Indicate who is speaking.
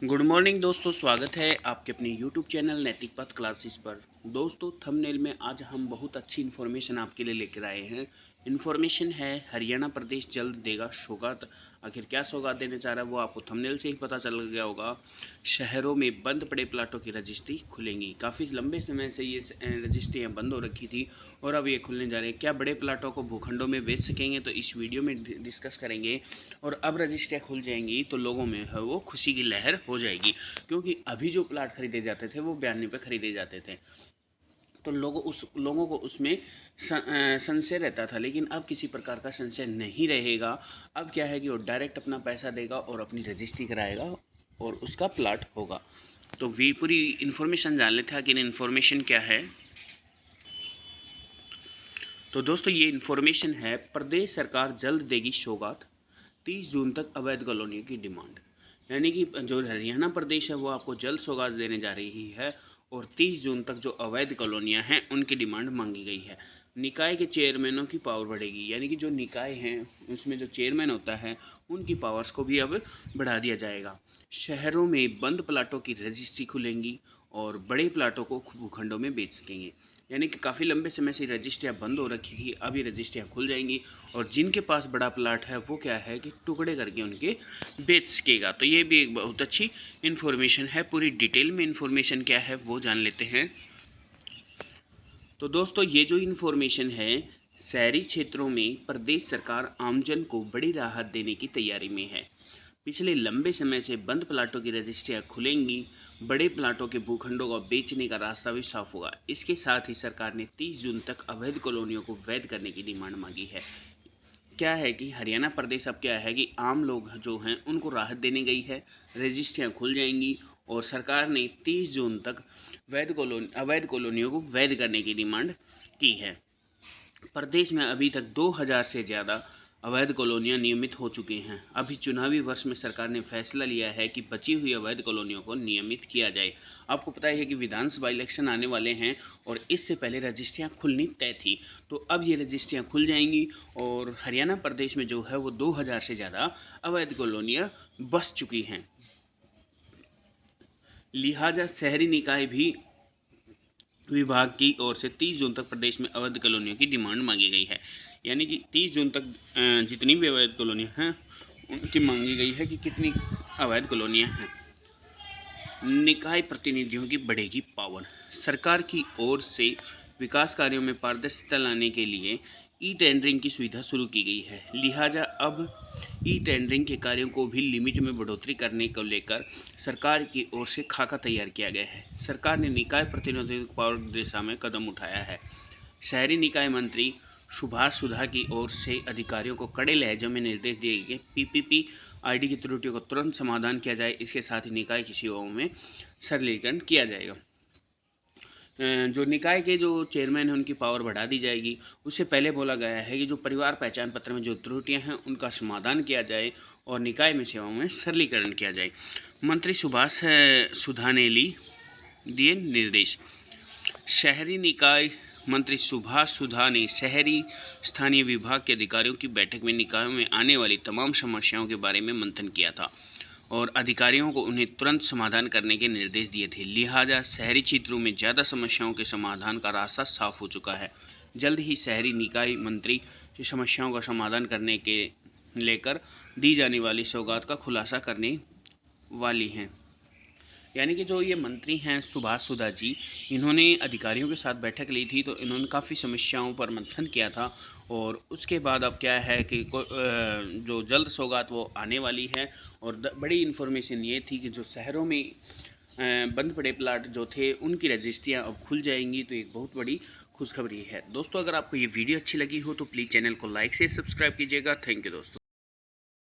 Speaker 1: Good morning दोस्तों, स्वागत है आपके अपने यूट्यूब चैनल नैतिक पथ क्लासेस पर। दोस्तों, थंबनेल में आज हम बहुत अच्छी इन्फॉर्मेशन आपके लिए लेकर आए हैं। इन्फॉर्मेशन है हरियाणा प्रदेश जल्द देगा सौगात। आखिर क्या सौगात देने चाह रहा है वो आपको थंबनेल से ही पता चल गया होगा। शहरों में बंद पड़े प्लाटों की रजिस्ट्री खुलेंगी। काफ़ी लंबे समय से ये रजिस्ट्रियाँ बंद हो रखी थी और अब ये खुलने जा रही है। क्या बड़े प्लाटों को भूखंडों में बेच सकेंगे, तो इस वीडियो में डिस्कस करेंगे। और अब रजिस्ट्रियाँ खुल जाएंगी तो लोगों में है वो खुशी की लहर हो जाएगी, क्योंकि अभी जो प्लाट खरीदे जाते थे वो 92 पे खरीदे जाते थे, तो लोगों को उसमें संशय रहता था। लेकिन अब किसी प्रकार का संशय नहीं रहेगा। अब क्या है कि वो डायरेक्ट अपना पैसा देगा और अपनी रजिस्ट्री कराएगा और उसका प्लाट होगा। तो वी पूरी इन्फॉर्मेशन जान लेते हैं। आखिर इन्फॉर्मेशन क्या है। तो दोस्तों, ये इन्फॉर्मेशन है प्रदेश सरकार जल्द देगी सौगात, 30 जून तक अवैध कॉलोनियों की डिमांड। यानी कि जो हरियाणा प्रदेश है वो आपको जल्द सौगात देने जा रही है और 30 जून तक जो अवैध कॉलोनियाँ हैं उनकी डिमांड मांगी गई है। निकाय के चेयरमैनों की पावर बढ़ेगी, यानी कि जो निकाय हैं उसमें जो चेयरमैन होता है उनकी पावर्स को भी अब बढ़ा दिया जाएगा। शहरों में बंद प्लाटों की रजिस्ट्री खुलेंगी और बड़े प्लाटों को भूखंडों में बेच सकेंगे। यानी कि काफ़ी लंबे समय से रजिस्ट्रियाँ बंद हो रखी थी, अब ये रजिस्ट्रियाँ खुल जाएंगी और जिनके पास बड़ा प्लाट है वो क्या है कि टुकड़े करके उनके बेच सकेगा। तो ये भी एक बहुत अच्छी इन्फॉर्मेशन है। पूरी डिटेल में इन्फॉर्मेशन क्या है वो जान लेते हैं। तो दोस्तों, ये जो इन्फॉर्मेशन है, शहरी क्षेत्रों में प्रदेश सरकार आमजन को बड़ी राहत देने की तैयारी में है। पिछले लंबे समय से बंद प्लाटों की रजिस्ट्रियाँ खुलेंगी, बड़े प्लाटों के भूखंडों को बेचने का रास्ता भी साफ होगा। इसके साथ ही सरकार ने 30 जून तक अवैध कॉलोनियों को वैध करने की डिमांड मांगी है। क्या है कि हरियाणा प्रदेश अब क्या है कि आम लोग जो हैं उनको राहत देने गई है। रजिस्ट्रियाँ खुल जाएंगी और सरकार ने 30 जून तक अवैध कॉलोनियों को वैध करने की डिमांड की है। प्रदेश में अभी तक 2000 से ज़्यादा अवैध कॉलोनियाँ नियमित हो चुकी हैं। अभी चुनावी वर्ष में सरकार ने फैसला लिया है कि बची हुई अवैध कॉलोनियों को नियमित किया जाए। आपको पता है कि विधानसभा इलेक्शन आने वाले हैं और इससे पहले रजिस्ट्रियाँ खुलनी तय थी। तो अब ये रजिस्ट्रियाँ खुल जाएंगी और हरियाणा प्रदेश में जो है वो 2000 से ज़्यादा अवैध कॉलोनियाँ बस चुकी हैं। लिहाजा शहरी निकाय भी विभाग की ओर से 30 जून तक प्रदेश में अवैध कॉलोनियों की डिमांड मांगी गई है। यानी कि 30 जून तक जितनी भी अवैध कॉलोनियाँ हैं उनकी मांगी गई है कि कितनी अवैध कॉलोनियाँ हैं। निकाय प्रतिनिधियों की बढ़ेगी पावर। सरकार की ओर से विकास कार्यों में पारदर्शिता लाने के लिए ई टेंडरिंग की सुविधा शुरू की गई है। लिहाजा अब ई टेंडरिंग के कार्यों को भी लिमिट में बढ़ोतरी करने को लेकर सरकार की ओर से खाका तैयार किया गया है। सरकार ने निकाय प्रतिनिधियों की पावर दिशा में कदम उठाया है। शहरी निकाय मंत्री सुभाष सुधा की ओर से अधिकारियों को कड़े लहजे में निर्देश दिए गए। पीपीपी आईडी की त्रुटियों को तुरंत समाधान किया जाए। इसके साथ ही निकाय की सेवाओं में सरलीकरण किया जाएगा। जो निकाय के जो चेयरमैन हैं उनकी पावर बढ़ा दी जाएगी। उससे पहले बोला गया है कि जो परिवार पहचान पत्र में जो त्रुटियां हैं उनका समाधान किया जाए और निकाय में सेवाओं में सरलीकरण किया जाए। मंत्री सुभाष सुधा ने दिए निर्देश। शहरी निकाय मंत्री सुभाष सुधा ने शहरी स्थानीय विभाग के अधिकारियों की बैठक में निकायों में आने वाली तमाम समस्याओं के बारे में मंथन किया था और अधिकारियों को उन्हें तुरंत समाधान करने के निर्देश दिए थे। लिहाजा शहरी क्षेत्रों में ज़्यादा समस्याओं के समाधान का रास्ता साफ हो चुका है। जल्द ही शहरी निकाय मंत्री की समस्याओं का समाधान करने के लेकर दी जाने वाली सौगात का खुलासा करने वाली हैं। यानी कि जो ये मंत्री हैं सुभाष सुधा जी, इन्होंने अधिकारियों के साथ बैठक ली थी, तो इन्होंने काफ़ी समस्याओं पर मंथन किया था और उसके बाद अब क्या है कि जो जल्द सौगात वो आने वाली है। और बड़ी इन्फॉर्मेशन ये थी कि जो शहरों में बंद पड़े प्लाट जो थे उनकी रजिस्ट्रियाँ अब खुल जाएंगी, तो एक बहुत बड़ी खुशखबरी है। दोस्तों, अगर आपको ये वीडियो अच्छी लगी हो तो प्लीज़ चैनल को लाइक से सब्सक्राइब कीजिएगा। थैंक यू दोस्तों।